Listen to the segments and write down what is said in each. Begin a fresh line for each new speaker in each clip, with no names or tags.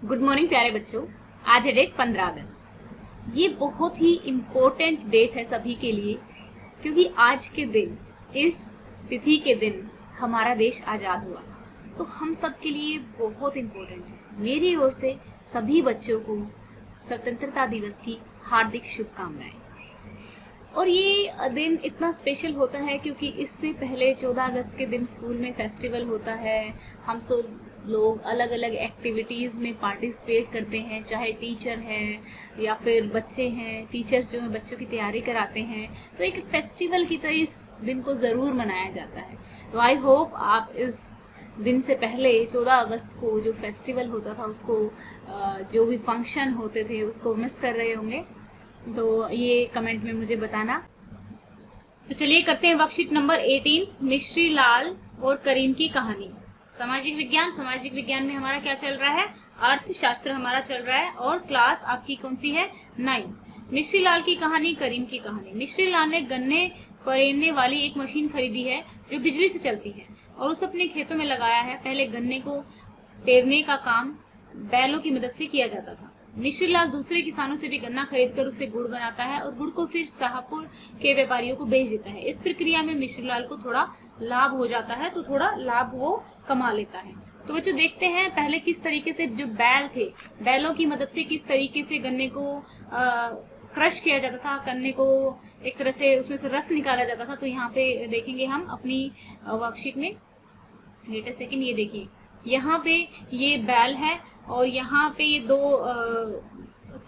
Good morning प्यारे बच्चों। आज है डेट 15 अगस्त। ये बहुत ही इम्पोर्टेंट डेट है सभी के लिए, क्योंकि आज के दिन, इस तिथि के दिन हमारा देश आज़ाद हुआ। तो हम सब के लिए बहुत इम्पोर्टेंट है। मेरी ओर से सभी बच्चों को स्वतंत्रता दिवस की हार्दिक शुभकामनाएं। और ये दिन इतना स्पेशल होता है क्योंकि इससे पहले 14 अगस्त के दिन स्कूल में फेस्टिवल होता है। हम सब लोग अलग अलग एक्टिविटीज़ में पार्टिसिपेट करते हैं, चाहे टीचर हैं या फिर बच्चे हैं। टीचर्स जो हैं बच्चों की तैयारी कराते हैं, तो एक फेस्टिवल की तरह इस दिन को ज़रूर मनाया जाता है। तो आई होप आप इस दिन से पहले 14 अगस्त को जो फेस्टिवल होता था उसको, जो भी फंक्शन होते थे उसको मिस कर रहे होंगे, तो ये कमेंट में मुझे बताना। तो चलिए करते हैं वर्कशीट नंबर 18, मिश्री लाल और करीम की कहानी। सामाजिक विज्ञान में हमारा क्या चल रहा है? अर्थशास्त्र हमारा चल रहा है और क्लास आपकी कौन सी है? 9th। मिश्री लाल की कहानी, करीम की कहानी। मिश्री लाल ने गन्ने पेरने वाली एक मशीन खरीदी है जो बिजली से चलती है और उसे अपने खेतों में लगाया है। पहले गन्ने को पेरने का काम बैलों की मदद से किया जाता था। मिश्री लाल दूसरे किसानों से भी गन्ना खरीदकर उससे गुड़ बनाता है और गुड़ को फिर शाहपुर के व्यापारियों को बेच देता है। इस प्रक्रिया में मिश्री लाल को थोड़ा लाभ हो जाता है, तो थोड़ा लाभ वो कमा लेता है। तो बच्चों देखते हैं पहले किस तरीके से जो बैल थे, बैलों की मदद से किस तरीके से गन्ने को क्रश किया जाता था, गन्ने को एक तरह से उसमें से रस निकाला जाता था। तो यहाँ पे देखेंगे हम अपनी वर्कशीट में। वेट अ सेकंड, ये देखिए यहाँ पे ये बैल है और यहाँ पे ये दो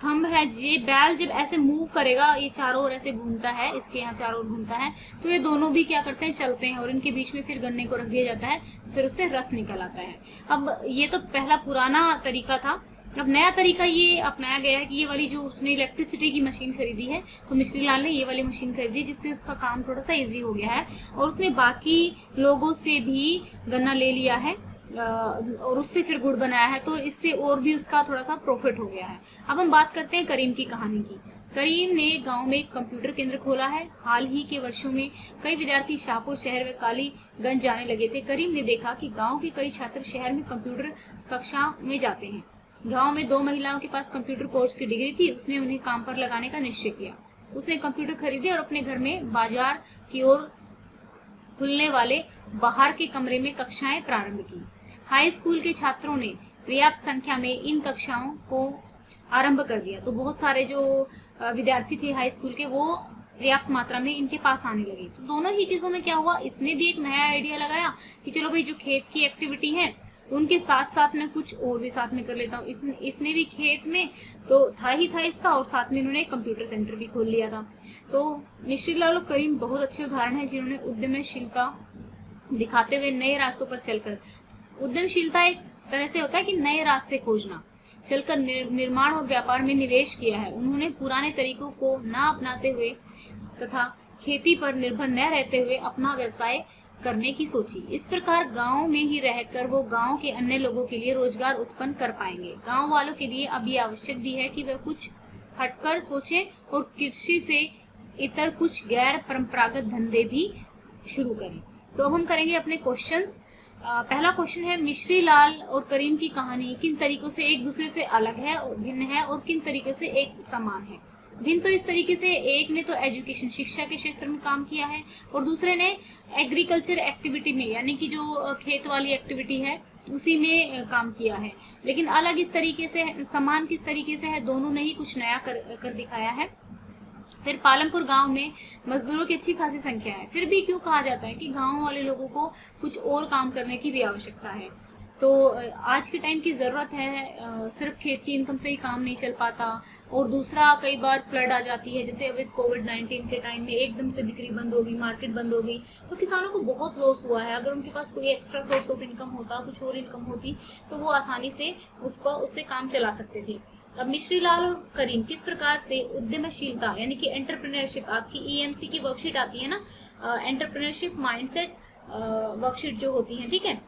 थंब है। ये बैल जब ऐसे मूव करेगा, ये चारों ओर ऐसे घूमता है, इसके यहाँ चारों ओर घूमता है, तो ये दोनों भी क्या करते हैं? चलते हैं और इनके बीच में फिर गन्ने को रख दिया जाता है, तो फिर उससे रस निकल आता है। अब ये तो पहला पुराना तरीका था। अब नया तरीका ये अपनाया गया है कि ये वाली जो उसने इलेक्ट्रिसिटी की मशीन खरीदी है, तो मिश्री लाल ने ये वाली मशीन खरीदी जिससे उसका काम थोड़ा सा इजी हो गया है और उसने बाकी लोगों से भी गन्ना ले लिया है और उससे फिर गुड़ बनाया है, तो इससे और भी उसका थोड़ा सा प्रॉफिट हो गया है। अब हम बात करते हैं करीम की कहानी की। करीम ने गांव में एक कंप्यूटर केंद्र खोला है। हाल ही के वर्षों में कई विद्यार्थी शाहपुर शहर व कालीगंज जाने लगे थे। करीम ने देखा कि गांव के कई छात्र शहर में कंप्यूटर कक्षा में जाते हैं। गांव में 2 महिलाओं के पास कंप्यूटर कोर्स की डिग्री थी। उसने उन्हें काम पर लगाने का निश्चय किया। उसने कंप्यूटर खरीदे और अपने घर में बाजार की ओर खुलने वाले बाहर के कमरे में कक्षाएं प्रारंभ की। हाई स्कूल के छात्रों ने पर्याप्त संख्या में इन कक्षाओं को आरंभ कर दिया। तो बहुत सारे जो विद्यार्थी थे हाई स्कूल के, वो पर्याप्त मात्रा में इनके पास आने लगे। तो दोनों ही चीजों में क्या हुआ, इसने भी एक नया आइडिया लगाया कि चलो भाई जो खेत की एक्टिविटी है उनके साथ साथ में कुछ और भी साथ में कर लेता हूँ। इसने भी खेत में तो था इसका, और साथ में इन्होंने कंप्यूटर सेंटर भी खोल लिया था। तो मिश्री लाल और करीम बहुत अच्छे उदाहरण है जिन्होंने उद्यमशीलता दिखाते हुए नए रास्तों पर चलकर, उद्यमशीलता एक तरह से होता है कि नए रास्ते खोजना, चलकर निर्माण और व्यापार में निवेश किया है। उन्होंने पुराने तरीकों को ना अपनाते हुए तथा खेती पर निर्भर न रहते हुए अपना व्यवसाय करने की सोची। इस प्रकार गांव में ही रहकर वो गांव के अन्य लोगों के लिए रोजगार उत्पन्न कर पाएंगे। गांव वालों के लिए अब ये आवश्यक भी है कि वे कुछ हटकर सोचें और कृषि से इतर कुछ गैर परंपरागत धंधे भी शुरू करें। तो अब हम करेंगे अपने क्वेश्चंस। पहला क्वेश्चन है, मिश्री लाल और करीम की कहानी किन तरीकों से एक दूसरे से अलग है और भिन्न है और किन तरीकों से एक समान है? भिन्न तो इस तरीके से, एक ने तो एजुकेशन शिक्षा के क्षेत्र में काम किया है और दूसरे ने एग्रीकल्चर एक्टिविटी में, यानी कि जो खेत वाली एक्टिविटी है उसी में काम किया है। लेकिन अलग इस तरीके से, समान किस तरीके से है? दोनों ने ही कुछ नया कर दिखाया है। फिर पालमपुर गांव में मजदूरों की अच्छी खासी संख्या है, फिर भी क्यों कहा जाता है कि गांव वाले लोगों को कुछ और काम करने की भी आवश्यकता है? तो आज के टाइम की ज़रूरत है, सिर्फ खेत की इनकम से ही काम नहीं चल पाता। और दूसरा, कई बार फ्लड आ जाती है, जैसे अभी कोविड-19 के टाइम में एकदम से बिक्री बंद हो गई, मार्केट बंद हो गई, तो किसानों को बहुत लॉस हुआ है। अगर उनके पास कोई एक्स्ट्रा सोर्स ऑफ इनकम होता, कुछ और इनकम होती, तो वो आसानी से उससे काम चला सकते थे। अब मिश्री लाल और करीम किस प्रकार से उद्यमशीलता यानी कि एंटरप्रेन्योरशिप, आपकी ईएमसी की वर्कशीट आती है ना, एंटरप्रेन्योरशिप माइंडसेट वर्कशीट जो होती है, ठीक है,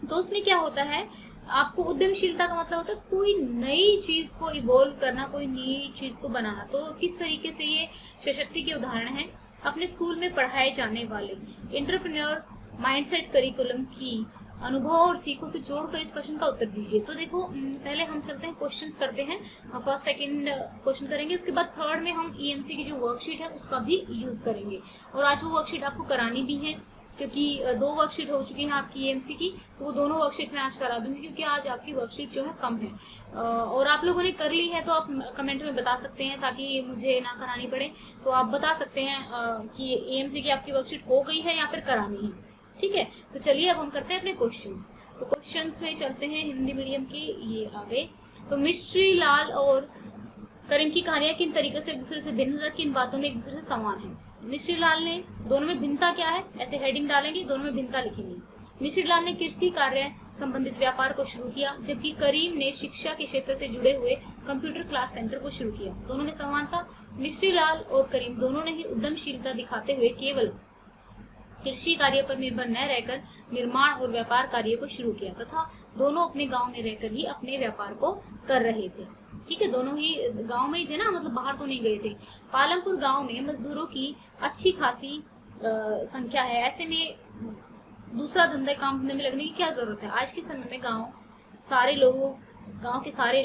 तो उसमें क्या होता है, आपको उद्यमशीलता का मतलब होता है कोई नई चीज को इवॉल्व करना, कोई नई चीज को बनाना। तो किस तरीके से ये सशक्ति के उदाहरण है। अपने स्कूल में पढ़ाए जाने वाले एंटरप्रेन्योर माइंडसेट करिकुलम की अनुभव और सीखों से जोड़कर इस प्रश्न का उत्तर दीजिए। तो देखो पहले हम चलते हैं क्वेश्चंस करते हैं, फर्स्ट सेकंड क्वेश्चन करेंगे, उसके बाद थर्ड में हम ईएमसी की जो वर्कशीट है उसका भी यूज करेंगे। और आज वो वर्कशीट आपको करानी भी है क्योंकि 2 वर्कशीट हो चुकी हैं आपकी ईएमसी की, तो वो दोनों वर्कशीट मैं आज करा दूंगी क्योंकि आज आपकी वर्कशीट जो है कम है। और आप लोगों ने कर ली है तो आप कमेंट में बता सकते हैं ताकि मुझे ना करानी पड़े। तो आप बता सकते हैं कि ईएमसी की आपकी वर्कशीट हो गई है या फिर करानी है। ठीक है, तो चलिए अब हम करते हैं अपने क्वेश्चंस। तो क्वेश्चंस में चलते हैं हिंदी मीडियम के, ये आ गए। तो मिस्ट्री लाल और करीम की कहानियां किन तरीकों से एक दूसरे से भिन्न है, किन बातों में एक दूसरे से समान है। मिस्ट्री लाल ने, दोनों में भिन्नता क्या है, ऐसे हेडिंग डालेंगे, दोनों में भिन्नता लिखेंगे। मिस्ट्री लाल ने कृषि कार्य संबंधित व्यापार को शुरू किया, जबकि करीम ने शिक्षा के क्षेत्र से जुड़े हुए कंप्यूटर क्लास सेंटर को शुरू किया। दोनों में समानता, मिस्ट्री लाल और करीम दोनों ने ही उद्यमशीलता दिखाते हुए केवल कृषि कार्य पर निर्भर न रहकर निर्माण और व्यापार कार्य को शुरू किया तथा दोनों अपने गांव में रहकर ही अपने व्यापार को कर रहे थे। ठीक है, दोनों ही गांव में ही थे ना, मतलब बाहर तो नहीं गए थे। पालमपुर गांव में मजदूरों की अच्छी खासी संख्या है, ऐसे में दूसरा धंधा काम धंधे में लगने की क्या जरूरत है। आज के समय में गांव के सारे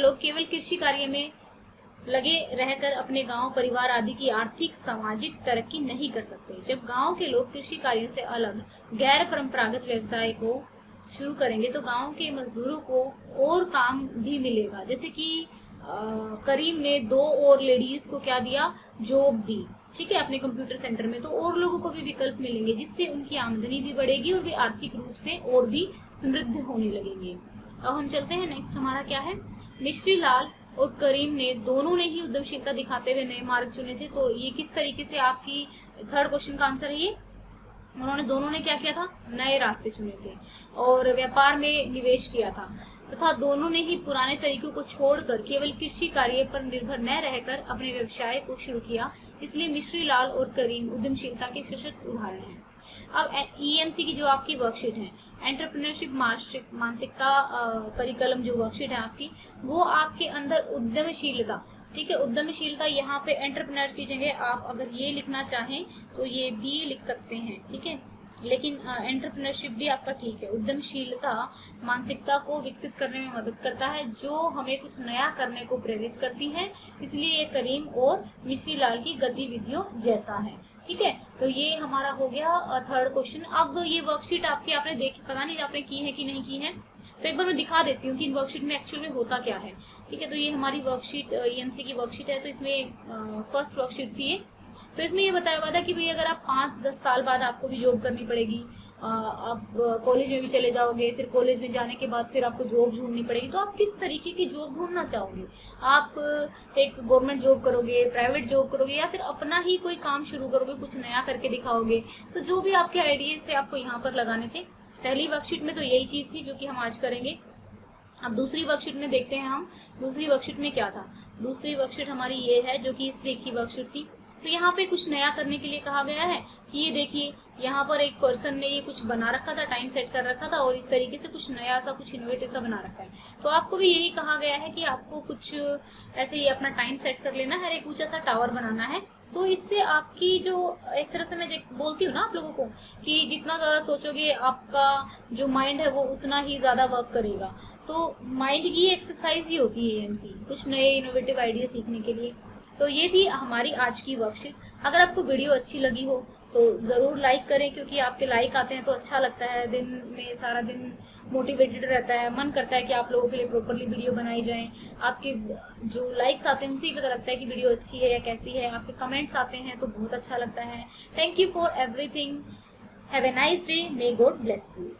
लोग केवल कृषि कार्य में लगे रहकर अपने गांव, परिवार आदि की आर्थिक सामाजिक तरक्की नहीं कर सकते। जब गांव के लोग कृषि कार्यों से अलग गैर परंपरागत व्यवसाय को शुरू करेंगे तो गांव के मजदूरों को और काम भी मिलेगा। जैसे कि करीम ने 2 और लेडीज को क्या दिया, जॉब दी। ठीक है, अपने कंप्यूटर सेंटर में, तो और लोगों को भी विकल्प मिलेंगे जिससे उनकी आमदनी भी बढ़ेगी और वे आर्थिक रूप से और भी समृद्ध होने लगेंगे। अब हम चलते हैं, नेक्स्ट हमारा क्या है। मिस्ट्री लाल और करीम ने दोनों ने ही उद्यमशीलता दिखाते हुए नए मार्ग चुने थे। तो ये किस तरीके से, आपकी थर्ड क्वेश्चन का आंसर है ये, उन्होंने दोनों ने क्या किया था, नए रास्ते चुने थे और व्यापार में निवेश किया था तथा दोनों ने ही पुराने तरीकों को छोड़कर केवल कृषि कार्य पर निर्भर न रहकर अपने व्यवसाय को शुरू किया। इसलिए मिस्ट्री लाल और करीम उद्यमशीलता के सशक्त उदाहरण हैं। अब ईएमसी की जो आपकी वर्कशीट है, एंटरप्रेन्योरशिप मानसिकता परिकलम जो वर्कशीट है आपकी, वो आपके अंदर उद्यमशीलता, ठीक है, उद्यमशीलता यहाँ पे एंटरप्रेन्योर की जगह आप अगर ये लिखना चाहें तो ये भी लिख सकते हैं। ठीक है, लेकिन एंटरप्रेन्योरशिप भी आपका ठीक है। उद्यमशीलता मानसिकता को विकसित करने में मदद करता है जो हमें कुछ नया करने को प्रेरित करती है। इसलिए ये करीम और मिस्ट्री लाल की गतिविधियों जैसा है। ठीक है, तो ये हमारा हो गया थर्ड क्वेश्चन। अब ये वर्कशीट आपकी आपने देखी, पता नहीं आपने की है कि नहीं की है, तो एक बार मैं दिखा देती हूँ कि इन वर्कशीट में एक्चुअल में होता क्या है। ठीक है, तो ये हमारी वर्कशीट ईएमसी की वर्कशीट है। तो इसमें फर्स्ट वर्कशीट थी ये। तो इसमें ये बताया हुआ था कि भाई अगर आप 5-10 साल बाद आपको भी जॉब करनी पड़ेगी, आप कॉलेज में भी चले जाओगे, फिर कॉलेज में जाने के बाद फिर आपको जॉब ढूंढनी पड़ेगी, तो आप किस तरीके की जॉब ढूंढना चाहोगे। आप एक गवर्नमेंट जॉब करोगे, प्राइवेट जॉब करोगे, या फिर अपना ही कोई काम शुरू करोगे, कुछ नया करके दिखाओगे। तो जो भी आपके आइडियाज थे आपको यहाँ पर लगाने थे। पहली वर्कशीट में तो यही चीज थी जो कि हम आज करेंगे। अब दूसरी वर्कशीट में देखते हैं हम, दूसरी वर्कशीट में क्या था। दूसरी वर्कशीट हमारी ये है जो कि इस वीक की वर्कशीट थी। तो यहाँ पे कुछ नया करने के लिए कहा गया है कि ये देखिए, यहाँ पर एक पर्सन ने ये कुछ बना रखा था, टाइम सेट कर रखा था और इस तरीके से कुछ नया सा, कुछ इनोवेटिव सा बना रखा है। तो आपको भी यही कहा गया है कि आपको कुछ ऐसे ही अपना टाइम सेट कर लेना है, एक ऊंचा सा टावर बनाना है। तो इससे आपकी जो, एक तरह से मैं बोलती हूँ ना आप लोगों को कि जितना ज्यादा सोचोगे आपका जो माइंड है वो उतना ही ज्यादा वर्क करेगा। तो माइंड की एक्सरसाइज ही होती है एएमसी, कुछ नए इनोवेटिव आइडिया सीखने के लिए। तो ये थी हमारी आज की वर्कशीट। अगर आपको वीडियो अच्छी लगी हो तो जरूर लाइक करें, क्योंकि आपके लाइक आते हैं तो अच्छा लगता है, दिन में सारा दिन मोटिवेटेड रहता है, मन करता है कि आप लोगों के लिए प्रॉपरली वीडियो बनाई जाए। आपके जो लाइक्स आते हैं उनसे ही पता लगता है कि वीडियो अच्छी है या कैसी है। आपके कमेंट्स आते हैं तो बहुत अच्छा लगता है। Thank you for everything. Have a nice day. May God bless you.